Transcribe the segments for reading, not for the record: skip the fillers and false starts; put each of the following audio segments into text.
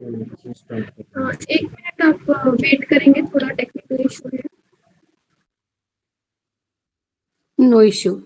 एक मिनट आप वेट करेंगे, थोड़ा टेक्निकल इशू है। No issue.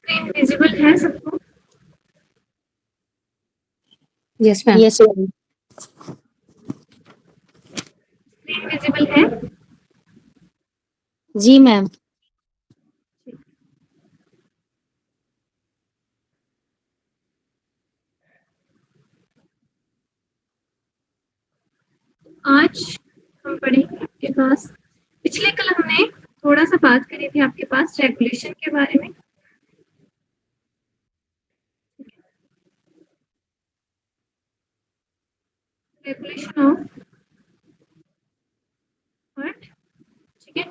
स्क्रीन विजिबल है सबको? Yes ma'am. Yes ma'am. Screen visible है? जी मैम। आज हम पढ़ेंगे आपके पास, पिछले कल हमने थोड़ा सा बात करी थी आपके पास रेगुलेशन के बारे में। रेगुलेशन ऑफ हर्ट, ठीक है।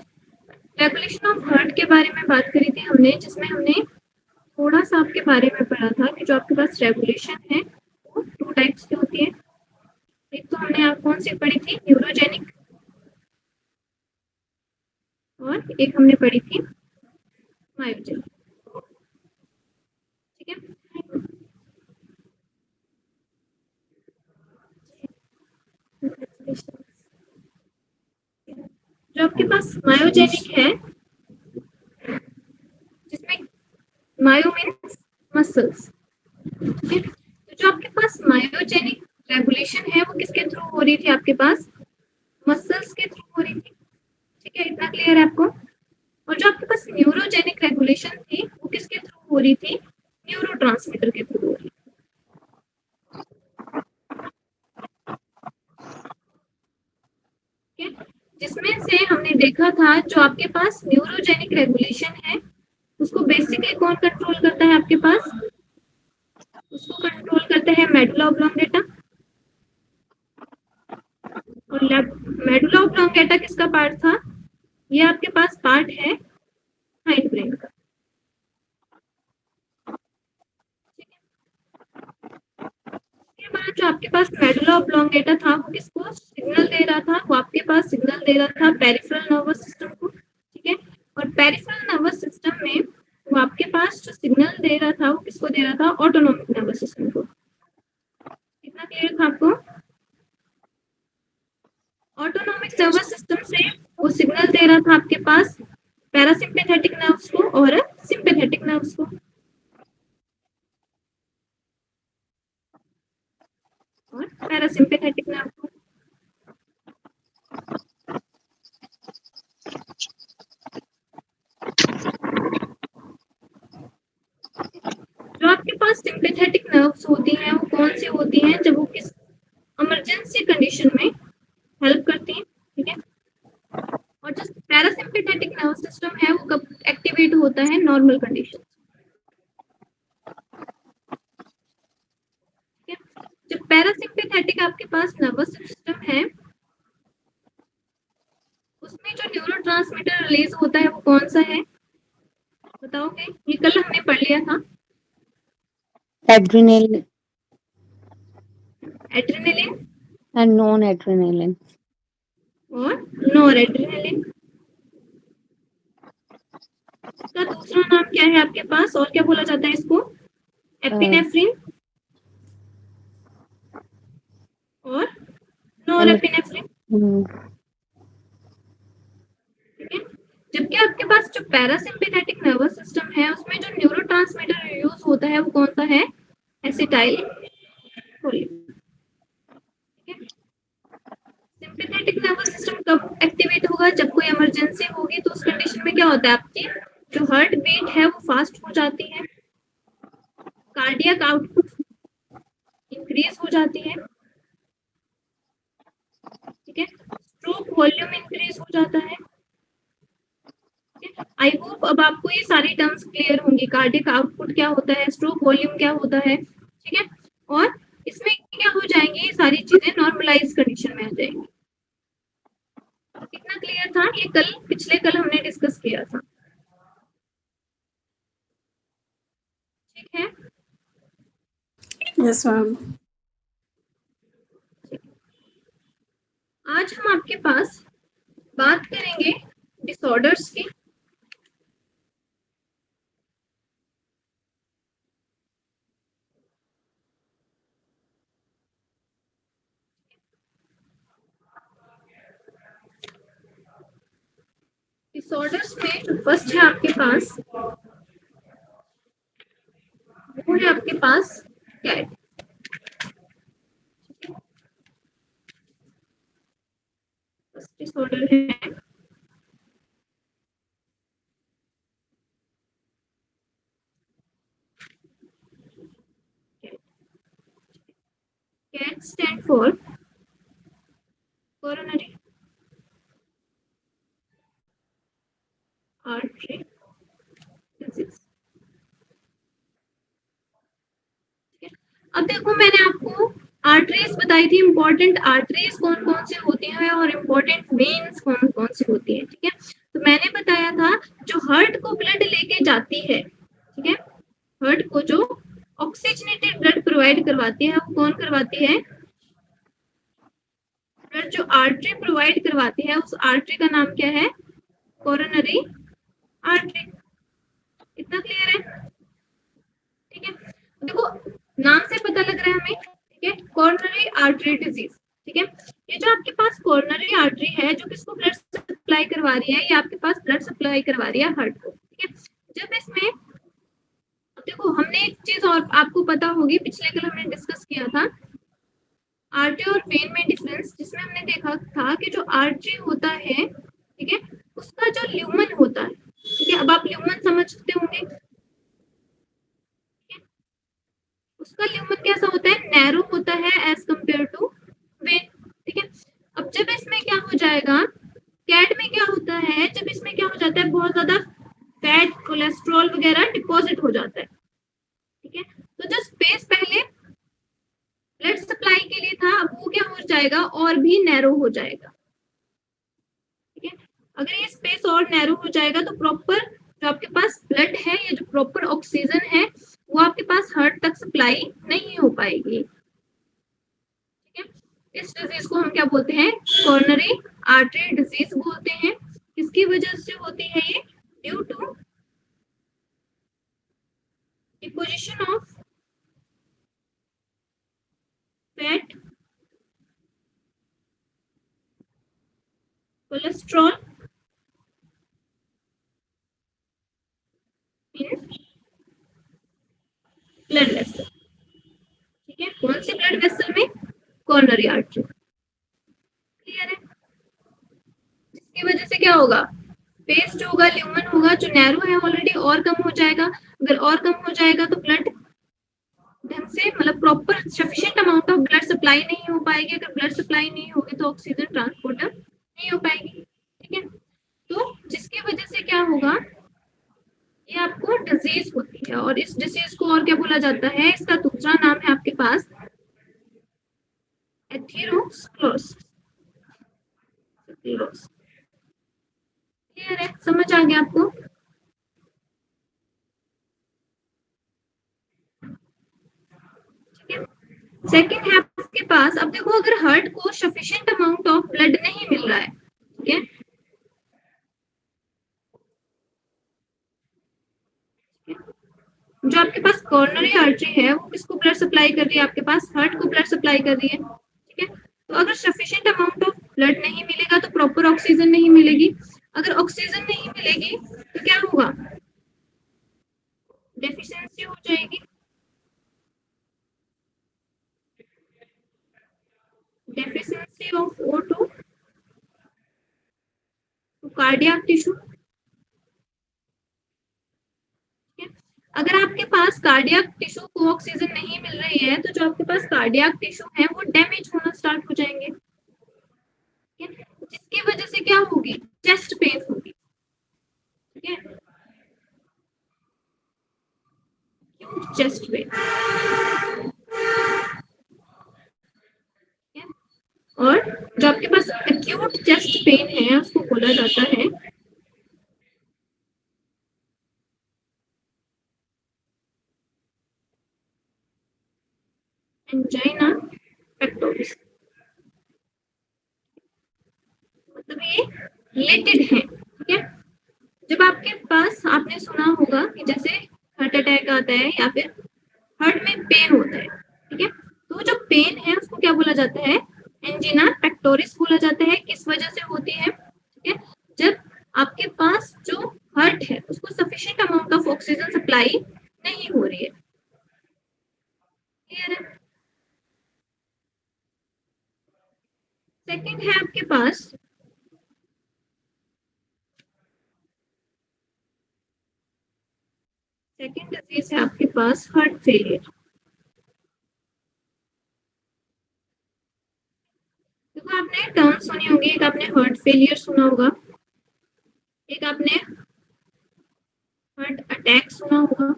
रेगुलेशन ऑफ हर्ट के बारे में बात करी थी हमने, जिसमें हमने थोड़ा सा आपके बारे में पढ़ा था कि जो आपके पास रेगुलेशन है वो टू टाइप्स की होती है। एक तो हमने आप कौन सी पढ़ी थी, न्यूरोजेनिक, और एक हमने पढ़ी थी मायोजेनिक, ठीक है। जो आपके पास मायोजेनिक है, जिसमें मायो मीन्स मसल्स, ठीक है। तो जो आपके पास मायोजेनिक रेगुलेशन है वो किसके थ्रू हो रही थी आपके पास, मसल्स के थ्रू हो रही थी, ठीक है। इतना क्लियर है आपको? और जो आपके पास न्यूरोजेनिक रेगुलेशन थी वो किसके थ्रू हो रही थी, न्यूरोट्रांसमीटर के थ्रू हो रही थी, ठीक है। जिसमें से हमने देखा था जो आपके पास न्यूरोजेनिक रेगुलेशन है उसको बेसिकली कौन कंट्रोल करता है आपके पास, उसको कंट्रोल करता है मेडुला ऑब्लोंगेटा। और मेडुला ऑब्लोंगेटा किसका पार्ट था, ये आपके पास पार्ट है हाइंड ब्रेन का, उसके बाद जो आपके पास मेडुला ऑब्लोंगेटा था वो किसको सिग्नल दे रहा था, वो आपके पास सिग्नल दे रहा था पेरिफेरल नर्वस सिस्टम को, ठीक है। और पेरिफेरल नर्वस सिस्टम में वो आपके पास जो सिग्नल दे रहा था वो किसको दे रहा था, ऑटोनॉमिक नर्वस सिस्टम को। कितना क्लियर था आपको? ऑटोनॉमिक नर्वस सिस्टम से वो सिग्नल दे रहा था आपके पास पैरासिम्पैथेटिक नर्व्स को और सिंपैथेटिक नर्व्स को, और पैरासिम्पैथेटिक नर्व को। जो आपके पास सिंपैथेटिक नर्व्स होती हैं वो कौन सी होती हैं, जब वो किस इमरजेंसी कंडीशन में हेल्प करती हैं, ठीक है। और जो पैरासिम्पैथेटिक नर्व सिस्टम है वो कब एक्टिवेट होता है, नॉर्मल कंडीशन, ठीक है। जो पैरासिम्पैथेटिक आपके पास नर्वस सिस्टम है उसमें जो न्यूरोट्रांसमीटर रिलीज होता है वो कौन सा है, बताओगे? ये कल हमने पढ़ लिया था। Adrenaline adrenaline and non-adrenaline. और नॉर एड्रेनलिन। इसका दूसरा नाम क्या है आपके पास, और क्या बोला जाता है इसको? एपिनेफ्रिन और नॉर And एपिनेफ्रिन। mm, ठीक है। जबकि आपके पास जो पैरासिम्पैथेटिक नर्वस सिस्टम है उसमें जो न्यूरोट्रांसमीटर यूज होता है वो कौन सा है? Acetyl choline. ठीक है। सिंपैथेटिक नर्वस सिस्टम कब एक्टिवेट होगा? जब कोई इमरजेंसी होगी, तो उस कंडीशन में क्या होता है, आपकी जो हार्ट बीट है वो फास्ट हो जाती है, कार्डियक आउटपुट इंक्रीज हो जाती है, ठीक है, स्ट्रोक वॉल्यूम इंक्रीज हो जाता है। आई होप अब आपको ये सारी टर्म्स क्लियर होंगी, कार्डियक आउटपुट क्या होता है, स्ट्रोक वॉल्यूम क्या होता है, ठीक है। और इसमें क्या हो जाएंगी, ये सारी चीजें नॉर्मलाइज कंडीशन में आ जाएंगी। कितना क्लियर था ये? कल पिछले कल हमने डिस्कस किया था, ठीक है। Yes ma'am. आज हम आपके पास बात करेंगे डिसऑर्डर्स की। डिसऑर्डर्स में जो फर्स्ट है आपके पास, वो है आपके पास कैट। फर्स्ट डिसऑर्डर है CAD stand for coronary artery disease. अब देखो, मैंने आपको आर्टरीज बताई थी, इंपॉर्टेंट आर्टरीज कौन कौन सी होती हैं और इम्पोर्टेंट वेन्स कौन कौन सी होती हैं, ठीक है। तो मैंने बताया था जो हार्ट को ब्लड लेके जाती है, ठीक है, हार्ट को जो ऑक्सीजनेटेड ब्लड प्रोवाइड करवाती है वो कौन करवाती है? ब्लड जो आर्टरी प्रोवाइड करवाती है उस आर्टरी का नाम क्या है? Coronary artery. इतना क्लियर है? ठीक है। देखो, नाम से पता लग रहा है हमें, ठीक है, कोरोनरी आर्टरी डिजीज, ठीक है। ये जो आपके पास कोरोनरी आर्टरी है जो किसको ब्लड सप्लाई करवा रही है, ये आपके पास ब्लड सप्लाई करवा रही है हार्ट को, ठीक है। जब इसमें देखो, हमने एक चीज और आपको पता होगी, पिछले कल हमने डिस्कस किया था आर्टरी और वेन में डिफरेंस, जिसमें हमने देखा था कि जो आर्टरी होता है, ठीक है, उसका जो ल्यूमन होता है, ठीक है, अब आप ल्यूमन समझते होंगे, उसका ल्यूमन कैसा होता है? नैरो होता है एज कंपेयर टू वेन, ठीक है। अब जब इसमें क्या हो जाएगा, कैट में क्या होता है, जब इसमें क्या हो जाता है, बहुत ज्यादा फैट कोलेस्ट्रॉल वगैरह डिपॉजिट हो जाता है, ठीक है। तो जो स्पेस पहले ब्लड सप्लाई के लिए था, अब वो क्या हो जाएगा, और भी नैरो हो जाएगा, ठीक है। अगर ये स्पेस और नैरो हो जाएगा तो प्रॉपर जो आपके पास ब्लड है या जो प्रॉपर ऑक्सीजन है वो आपके पास हार्ट तक सप्लाई नहीं हो पाएगी, ठीक है। इस डिजीज को हम क्या बोलते हैं? कोरोनरी आर्टरी डिजीज बोलते हैं। किसकी वजह से होती है ये? Due to deposition of fat, cholesterol in blood vessel, ठीक है। कौन सी ब्लड वेसल में? Coronary artery. क्लियर है? जिसकी वजह से क्या होगा, स्पेस जो होगा, ल्यूमन होगा, जो नैरो है ऑलरेडी, और कम हो जाएगा। अगर और कम हो जाएगा तो ब्लड ढंग से, मतलब proper sufficient amount of blood supply नहीं हो पाएगी। अगर ब्लड सप्लाई नहीं होगी तो ऑक्सीजन ट्रांसपोर्टर नहीं हो पाएगी, ठीक है। तो जिसकी वजह से क्या होगा, ये आपको डिजीज होती है, और इस डिजीज को और क्या बोला जाता है? इसका दूसरा नाम है आपके पास एथेरोस्क्लेरोसिस। आ गया आपको? ठीक है, सेकेंड है आपके पास, अब देखो अगर हार्ट को सफिशिएंट अमाउंट ऑफ ब्लड नहीं मिल रहा है, ठीक है, जो आपके पास कॉर्नरी आर्टरी है वो किसको ब्लड सप्लाई कर रही है? आपके पास हार्ट को ब्लड सप्लाई कर रही है, ठीक है। तो अगर सफिशिएंट अमाउंट ऑफ ब्लड नहीं मिलेगा तो प्रॉपर ऑक्सीजन नहीं मिलेगी, अगर ऑक्सीजन नहीं मिलेगी तो क्या होगा? डेफिशिएंसी हो जाएगी, डेफिशिएंसी ऑफ O2 तो कार्डियक टिश्यू। अगर आपके पास कार्डियक टिश्यू को ऑक्सीजन नहीं मिल रही है तो जो आपके पास कार्डियक टिश्यू है वो डैमेज होना स्टार्ट हो जाएंगे, जिसकी वजह से क्या होगी? चेस्ट पेन होगी, ठीक है, चेस्ट पेन। और जो आपके पास एक्यूट चेस्ट पेन है उसको बोला जाता है एंजाइना पेक्टोरिस, मतलब ये रिलेटेड है, ठीक है। जब आपके पास, आपने सुना होगा कि जैसे हार्ट अटैक आता है या फिर हार्ट में पेन होता है, ठीक है, तो जो पेन है उसको क्या बोला जाता है? एंजिना पेक्टोरिस बोला जाता है। किस वजह से होती है? ठीक है, जब आपके पास जो हार्ट है उसको sufficient amount of oxygen supply नहीं हो रही है, क्लियर है? सेकंड है आपके पास सेकंड डिजीज है आपके पास हार्ट फेलियर। देखो आपने टर्म सुनी होगी, एक आपने हार्ट फेलियर सुना होगा, एक आपने हार्ट अटैक सुना होगा,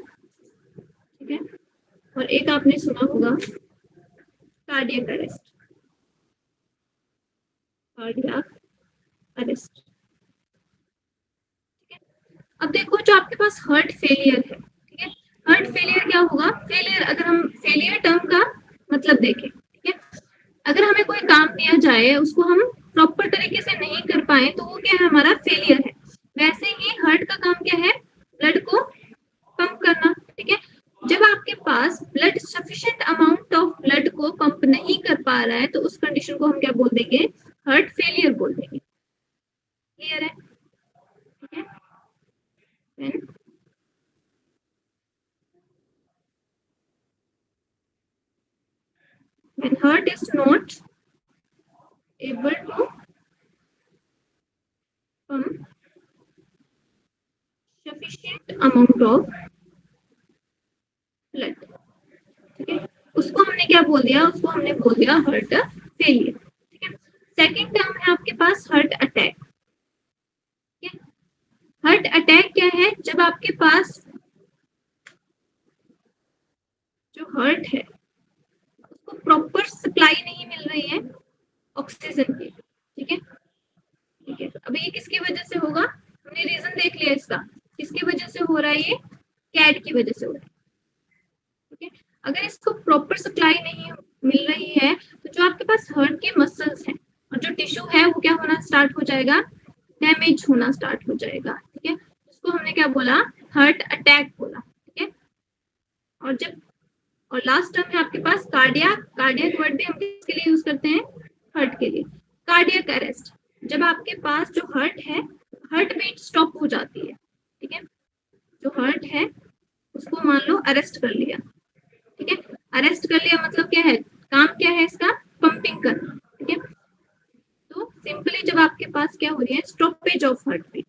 ठीक है, और एक आपने सुना होगा कार्डियक अरेस्ट, कार्डियक अरेस्ट। अब देखो जो आपके पास हार्ट फेलियर है, ठीक है, हार्ट फेलियर क्या होगा? फेलियर, अगर हम फेलियर टर्म का मतलब देखें, ठीक है, अगर हमें कोई काम दिया जाए उसको हम प्रॉपर तरीके से नहीं कर पाए तो वो क्या है? हमारा फेलियर है। वैसे ही हार्ट का काम क्या है? ब्लड को पंप करना, ठीक है। जब आपके पास blood sufficient amount of blood को पंप नहीं कर पा रहा है तो उस कंडीशन को हम क्या बोल देंगे? हार्ट फेलियर बोल देंगे, क्लियर है? ठीक है, Then, when heart is not able to pump sufficient amount of blood, ठीक है, उसको हमने क्या बोल दिया? उसको हमने बोल दिया हार्ट फेलियर, ठीक है। सेकंड टर्म है आपके पास हार्ट अटैक, ठीक है। हार्ट अटैक क्या है? जब आपके पास जो हार्ट है उसको प्रॉपर सप्लाई नहीं मिल रही है ऑक्सीजन की, ठीक है, ठीक है। अब ये किसकी वजह से होगा? हमने रीजन देख लिया इसका, किसकी वजह से हो रहा है? ये कैड की वजह से हो रहा है, ठीक है। अगर इसको प्रॉपर सप्लाई नहीं मिल रही है तो जो आपके पास हार्ट के मसल्स हैं और जो टिश्यू है वो क्या होना स्टार्ट हो जाएगा? डैमेज होना स्टार्ट हो जाएगा, ठीक है। उसको हमने क्या बोला? हार्ट अटैक बोला, ठीक है। और जब, और लास्ट टर्म है आपके पास कार्डियक, कार्डियक वर्ड भी हम किसके लिए यूज करते हैं? हार्ट के लिए। कार्डियक अरेस्ट, जब आपके पास जो हार्ट है, हार्ट बीट स्टॉप हो जाती है, ठीक है, जो हार्ट है उसको मान लो अरेस्ट कर लिया, ठीक है। अरेस्ट कर लिया मतलब क्या है? काम क्या है इसका? पंपिंग करना, ठीक है। तो सिंपली जब आपके पास क्या हो रही है? स्टॉपेज ऑफ हार्ट बीट,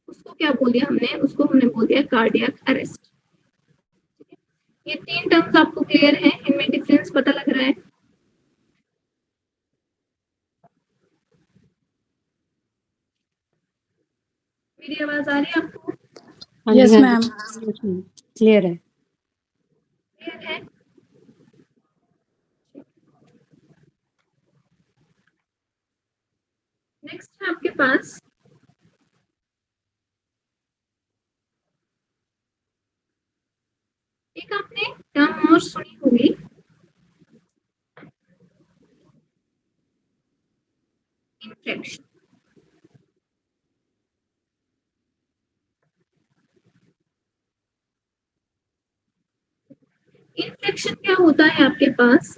उसको क्या बोल दिया हमने? उसको हमने बोल दिया कार्डियक अरेस्ट। ये तीन टर्म्स आपको क्लियर है? इनमें डिफरेंस पता लग रहा है? मेरी आवाज आ रही है आपको? Yes, ma'am. Clear है। क्लियर है? नेक्स्ट है आपके पास एक आपने टर्म और सुनी होगी, इन्फ्लेक्शन। इन्फ्लेक्शन क्या होता है आपके पास,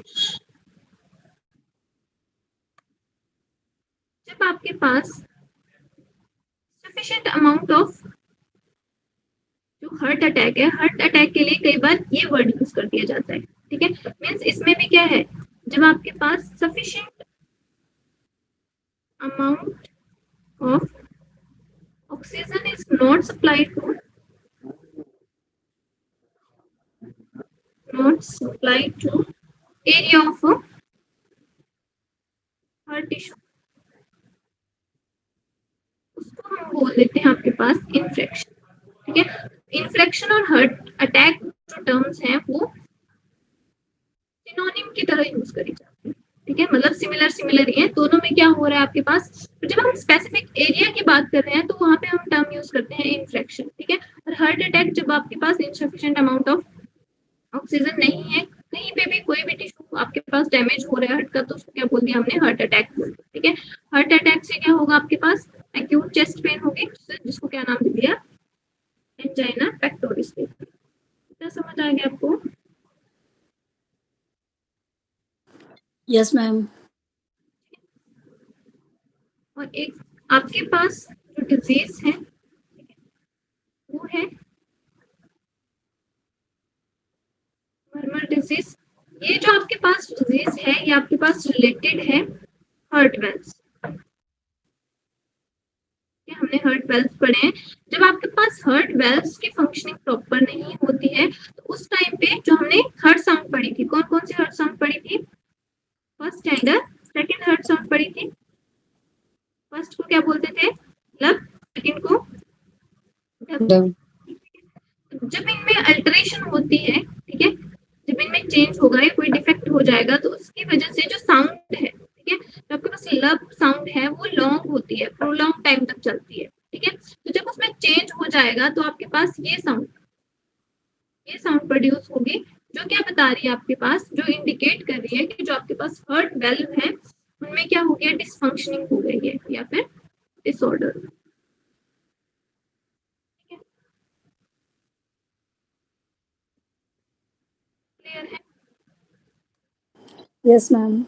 जब आपके पास सफिशिएंट अमाउंट ऑफ, जो हार्ट अटैक है, हार्ट अटैक के लिए कई बार ये वर्ड यूज कर दिया जाता है, ठीक है। मीन्स इसमें भी क्या है, जब आपके पास sufficient amount of oxygen is not supplied to, not supplied to area of heart tissue, उसको हम बोल देते हैं आपके पास इन्फ्लेक्शन, ठीक है। इन्फ्लेक्शन और हार्ट अटैक जो टर्म्स हैं वो सिनोनिम की तरह यूज करी जाती है, ठीक है, मतलब सिमिलर सिमिलर ही है दोनों में। क्या हो रहा है आपके पास, तो जब हम स्पेसिफिक एरिया की बात कर रहे हैं तो वहां पे हम टर्म यूज करते हैं इन्फ्लेक्शन, ठीक है। और हार्ट अटैक जब आपके पास इनसफिशिएंट अमाउंट ऑफ ऑक्सीजन नहीं है, कहीं पे भी कोई भी टिश्यू आपके पास डैमेज हो रहा है हार्ट का, तो उसको क्या बोल दिया हमने, हार्ट अटैक बोल दिया, ठीक है। हार्ट अटैक से क्या होगा आपके पास, एक्यूट चेस्ट पेन होगी, जिसको क्या नाम दे दिया, एंजाइना पेक्टोरिस। क्या समझ आ गया आपको? Yes ma'am. और एक आपके पास जो डिजीज है वो है मर्मर डिजीज। ये जो आपके पास डिजीज है ये आपके पास रिलेटेड है हार्ट वेल्स, हमने हार्ट वेल्स पढ़े हैं। जब आपके पास हार्ट वेल्स की फंक्शनिंग प्रॉपर नहीं होती है तो उस टाइम पे जो हमने हार्ट साउंड पढ़ी थी, कौन कौन सी हार्ट साउंड पढ़ी थी, first and second heart sound पढ़ी थी। फर्स्ट को क्या बोलते थे, लब, सेकंड को डब। जब इनमें अल्टरेशन होती है, ठीक है, जब इनमें चेंज होगा या कोई डिफेक्ट हो जाएगा तो उसकी वजह से जो साउंड है, ठीक है, तो आपके पास लब साउंड है वो लॉन्ग होती है, प्रोलॉन्ग टाइम तक चलती है, ठीक है। तो जब उसमें चेंज हो जाएगा तो आपके पास ये साउंड प्रोड्यूस होगी, जो क्या बता रही है आपके पास, जो इंडिकेट कर रही है कि जो आपके पास हार्ट वेल्व है उनमें क्या हो गया, डिसफंक्शनिंग हो गई है या फिर डिसऑर्डर। क्लियर है? Yes ma'am.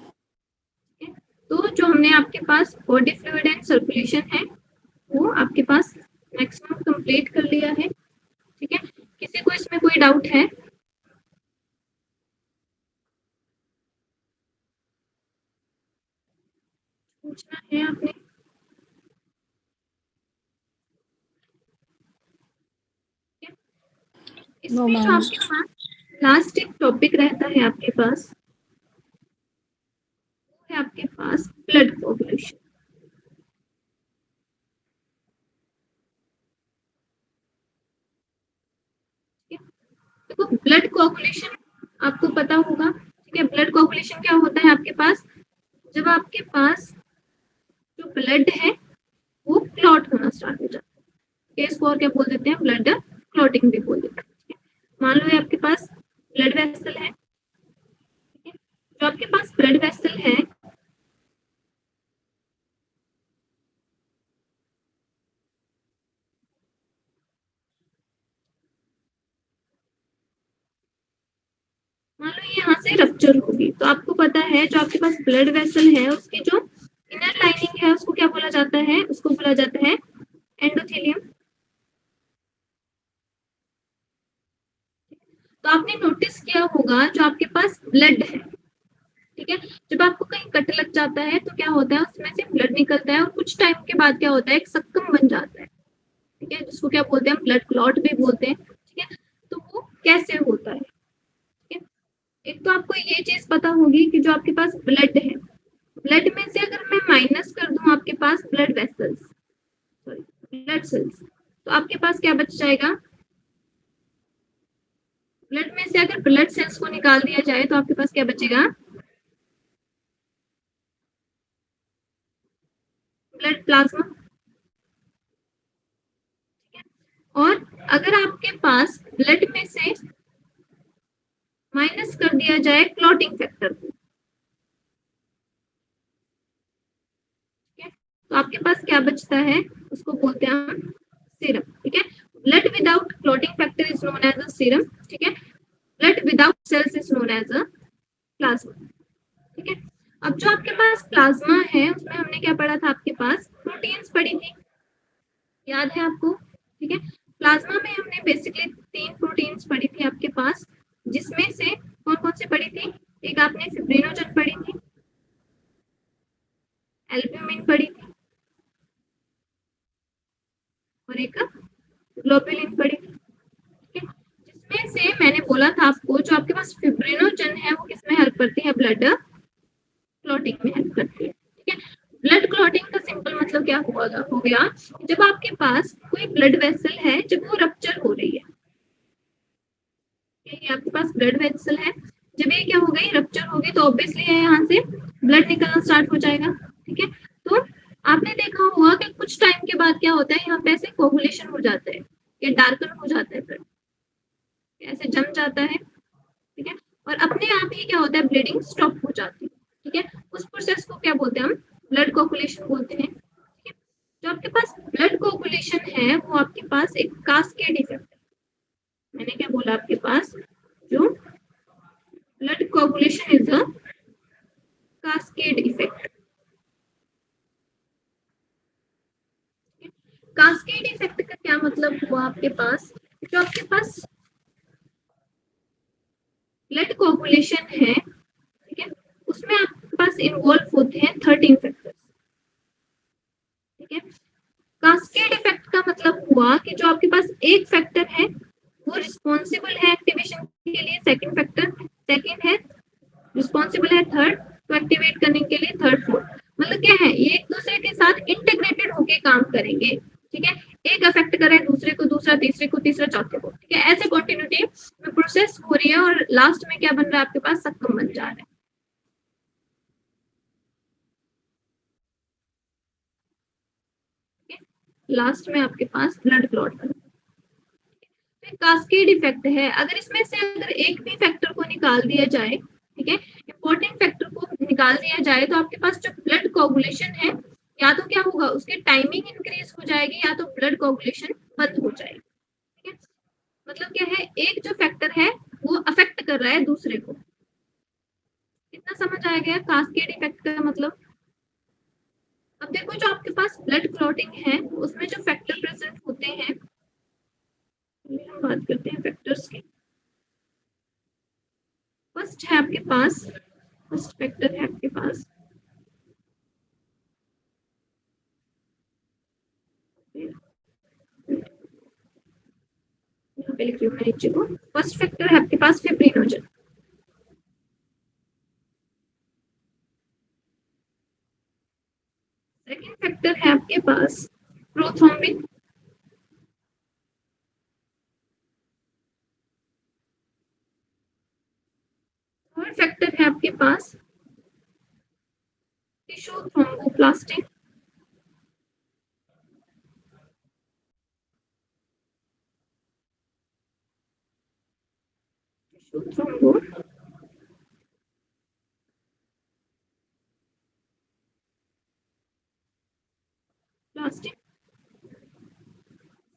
तो जो हमने आपके पास बॉडी फ्लूइड एंड सर्कुलेशन है वो आपके पास मैक्सिमम कंप्लीट कर लिया है, ठीक है। किसी को इसमें कोई डाउट है? पूछना है आपने? नो इसमें जो मैम। आपके पास लास्ट एक टॉपिक रहता है आपके पास, वो है आपके पास ब्लड कोगुलेशन। देखो ब्लड कोगुलेशन आपको पता होगा, ठीक है। ब्लड कोगुलेशन क्या होता है आपके पास, जब आपके पास जो ब्लड है वो क्लॉट होना स्टार्ट हो जाता है, इसको और क्या बोल देते हैं, ब्लड क्लॉटिंग भी बोल देते हैं, ठीक है? मान लो ये आपके पास ब्लड वेसल है, ठीक है, जो आपके पास ब्लड वेसल है, मान लो यहाँ से रप्चर होगी तो आपको पता है जो आपके पास ब्लड वेसल है उसकी जो इनर लाइनिंग है उसको क्या बोला जाता है, उसको बोला जाता है एंडोथेलियम। तो आपने नोटिस किया होगा जो आपके पास ब्लड है, ठीक है, जब आपको कहीं कट लग जाता है तो क्या होता है, उसमें से ब्लड निकलता है और कुछ टाइम के बाद क्या होता है, एक सक्कम बन जाता है, ठीक है, जिसको क्या बोलते हैं, ब्लड क्लॉट भी बोलते हैं, ठीक है। तो वो कैसे होता है, ठीक है। एक तो आपको ये चीज पता होगी कि जो आपके पास ब्लड है, ब्लड में से अगर मैं माइनस कर दूं आपके पास blood vessels, sorry blood cells, तो आपके पास क्या बच जाएगा, ब्लड में से अगर ब्लड सेल्स को निकाल दिया जाए तो आपके पास क्या बचेगा, ब्लड प्लाज्मा। और अगर आपके पास ब्लड में से माइनस कर दिया जाए क्लॉटिंग फैक्टर को, तो आपके पास क्या बचता है, उसको बोलते हैं हम सीरम। ठीक है, blood without clotting factor is known as a serum. ठीक है, blood without cells is known as a plasma. ठीक है, अब जो आपके पास प्लाज्मा है उसमें हमने क्या पढ़ा था, आपके पास प्रोटीन्स पढ़ी थी, याद है आपको। ठीक है, प्लाज्मा में हमने बेसिकली 3 प्रोटीन्स पढ़ी थी आपके पास, जिसमें से कौन कौन सी पढ़ी थी, एक आपने फिब्रिनोजन पढ़ी थी, एल्ब्यूमिन पढ़ी थी, और एक ग्लोबुलिन पढ़ी थी। ठीक है, जिसमें से मैंने बोला था आपको, जो आपके पास फिब्रिनोजन है वो किसमें हेल्प करती है, ब्लड क्लॉटिंग में हेल्प करती है। ठीक है, ब्लड क्लॉटिंग का सिंपल मतलब क्या हुआ हो गया, जब आपके पास कोई ब्लड वेसल है, जब वो रप्चर हो रही है, ये आपके पास ब्लड वेसल है, जब ये क्या हो गई, रप्चर होगी, तो ऑब्वियसली यहाँ से ब्लड निकलना स्टार्ट हो जाएगा। ठीक है, तो आपने देखा होगा कि कुछ टाइम के बाद क्या होता है, यहाँ पे ऐसे कोगुलेशन हो जाता है, ये डार्कन हो जाता है, ब्लड ऐसे जम जाता है। ठीक है, और अपने आप ही क्या होता है, ब्लीडिंग स्टॉप हो जाती है। ठीक है, उस प्रोसेस को क्या बोलते हैं हम, ब्लड कोगुलेशन बोलते हैं। ठीक है, जो आपके पास ब्लड कोगुलेशन है वो आपके पास एक कास्केड इफेक्ट है। मैंने क्या बोला आपके पास, जो blood coagulation is a cascade effect। Cascade effect का क्या मतलब हुआ आपके पास, जो आपके पास ब्लड कोगुलेशन है, ठीक है, उसमें आपके पास इन्वॉल्व होते हैं 13 फैक्टर्स। ठीक है, कास्केड इफेक्ट का मतलब हुआ कि जो आपके पास एक फैक्टर है वो रिस्पॉन्सिबल है एक्टिवेशन के लिए सेकंड फैक्टर, सेकंड है रिस्पॉन्सिबल है थर्ड, तो एक्टिवेट करने के लिए थर्ड फोर्थ। मतलब क्या है, ये एक दूसरे के साथ इंटीग्रेटेड होके काम करेंगे। ठीक है, एक अफेक्ट करे दूसरे को, दूसरा तीसरे को, तीसरा चौथे को। ठीक है, ऐसे कंटिन्यूटी में प्रोसेस हो रही है, और लास्ट में क्या बन रहा है आपके पास, सक्कम बन जा रहा है। लास्ट में आपके पास ब्लड क्लॉट बन, कास्केड इफेक्ट है। अगर इसमें से अगर एक भी फैक्टर को निकाल दिया जाए, ठीक है, इंपॉर्टेंट फैक्टर को निकाल दिया जाए, तो आपके पास जो ब्लड कोगुलेशन है, या तो क्या होगा, उसकी टाइमिंग इंक्रीज हो जाएगी, या तो ब्लड कोगुलेशन बंद हो जाएगी। ठीक है, मतलब क्या है, एक जो फैक्टर है वो अफेक्ट कर रहा है दूसरे को। कितना समझ आ गया कास्केड इफेक्ट का मतलब। अब देखो, जो आपके पास ब्लड क्लॉटिंग है उसमें जो फैक्टर प्रेजेंट होते हैं, हम बात करते हैं फैक्टर्स की। फर्स्ट है आपके पास, फर्स्ट फैक्टर है आपके पास यहाँ पे लिख रही हूँ मैं नीचे को, फर्स्ट फैक्टर है आपके पास फिब्रिनोजन। सेकंड फैक्टर है आपके पास प्रोथ्रोम्बिन। थर्ड फैक्टर है आपके पास tissue thromboplastin. Tissue thromboplastin.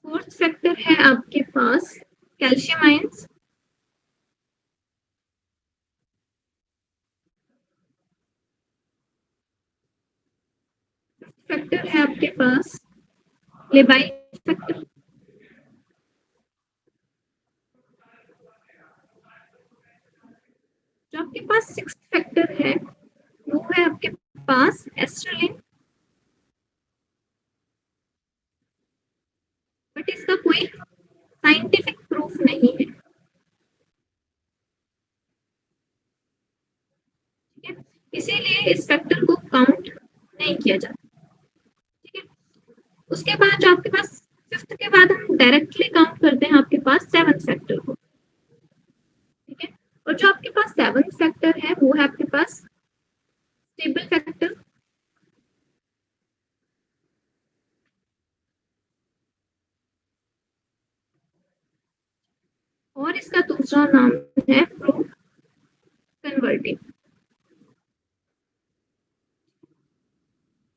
Fourth factor है आपके पास कैल्शियम आयंस। फैक्टर है आपके पास लेबाइल फैक्टर। जो आपके पास सिक्स्थ फैक्टर है वो है आपके पास एस्ट्रेलिन, बट इसका कोई साइंटिफिक प्रूफ नहीं है। ठीक है, इसीलिए इस फैक्टर को काउंट नहीं किया जाता। ठीक है, उसके बाद जो आपके पास फिफ्थ के बाद हम डायरेक्टली काउंट करते हैं आपके पास सेवंथ फैक्टर को। ठीक है, और जो आपके पास सेवंथ फैक्टर है वो है आपके पास स्टेबल फैक्टर। दूसरा नाम है प्रो कन्वर्टिंग।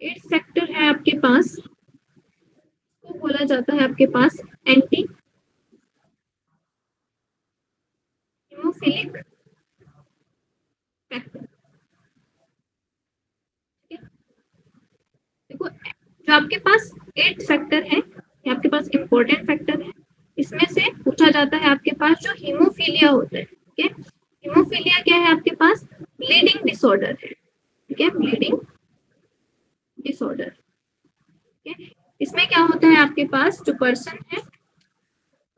8th फैक्टर है आपके पास, को बोला जाता है आपके पास एंटी हीमोफिलिक फैक्टर। देखो, जो आपके पास 8th फैक्टर है, ये आपके पास इंपॉर्टेंट फैक्टर है। इसमें से पूछा जाता है आपके पास जो हीमोफीलिया होता है, ठीक है। हीमोफीलिया क्या है आपके पास? ब्लीडिंग डिसऑर्डर है, ठीक है, ब्लीडिंग डिसऑर्डर, ठीक है। इसमें क्या होता है आपके पास जो पर्सन है,